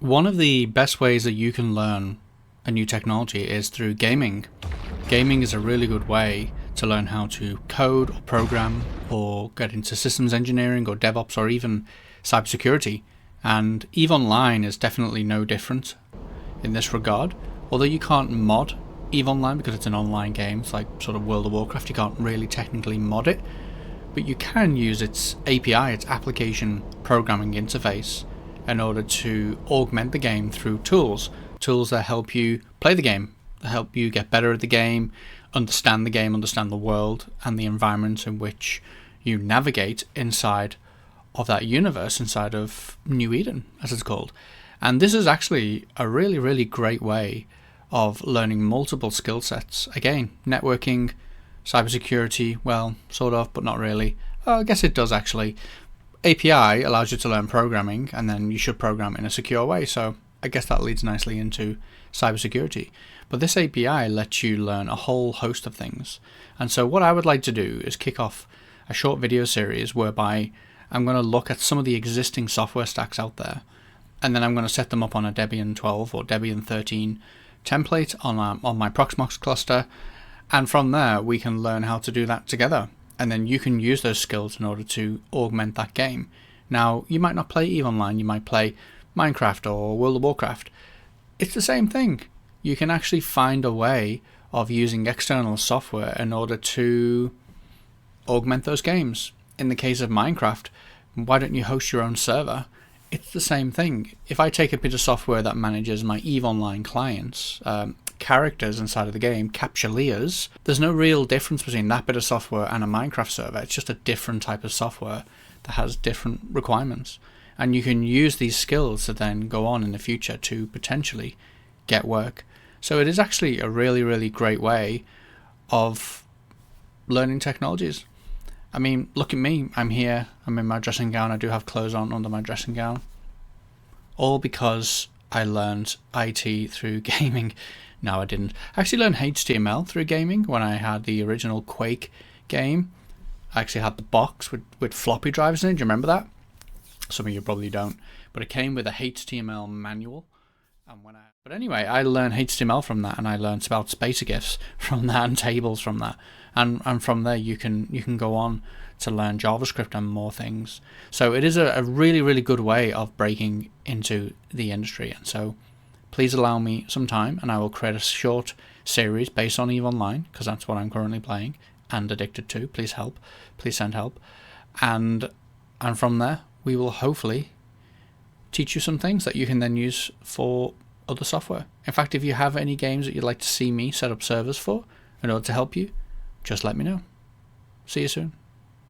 One of the best ways that you can learn a new technology is through gaming. Gaming is a really good way to learn how to code or program or get into systems engineering or DevOps or even cybersecurity. And EVE Online is definitely no different in this regard. Although you can't mod EVE Online because it's an online game, it's like sort of World of Warcraft, you can't really technically mod it. But you can use its API, its application programming interface, in order to augment the game through tools that help you play the game, that help you get better at the game, understand the world, and the environment in which you navigate inside of that universe, inside of New Eden, as it's called. And this is actually a really, really great way of learning multiple skill sets. Again, networking, cybersecurity, well, sort of, but not really. I guess it does actually. API allows you to learn programming, and then you should program in a secure way. So I guess that leads nicely into cybersecurity. But this API lets you learn a whole host of things. And so what I would like to do is kick off a short video series whereby I'm going to look at some of the existing software stacks out there, and then I'm going to set them up on a Debian 12 or Debian 13 template on my Proxmox cluster. And from there, we can learn how to do that together. And then you can use those skills in order to augment that game. Now, you might not play EVE Online, you might play Minecraft or World of Warcraft. It's the same thing. You can actually find a way of using external software in order to augment those games. In the case of Minecraft, why don't you host your own server? It's the same thing. If I take a bit of software that manages my EVE Online clients, characters inside of the game, capsuleers, there's no real difference between that bit of software and a Minecraft server. It's just a different type of software that has different requirements. And you can use these skills to then go on in the future to potentially get work. So it is actually a really, really great way of learning technologies. I mean, look at me. I'm here. I'm in my dressing gown. I do have clothes on under my dressing gown. All because I learned IT through gaming. No, I didn't. I actually learned HTML through gaming when I had the original Quake game. I actually had the box with floppy drives in it. Do you remember that? Some of you probably don't. But it came with a HTML manual. But anyway, I learned HTML from that, and I learned about SpacerGIFs from that and tables from that. And from there, you can go on to learn JavaScript and more things. So it is a really, really good way of breaking into the industry. And so please allow me some time, and I will create a short series based on EVE Online, because that's what I'm currently playing and addicted to. Please help. Please send help. And from there, we will hopefully teach you some things that you can then use for other software. In fact, if you have any games that you'd like to see me set up servers for in order to help you, just let me know. See you soon.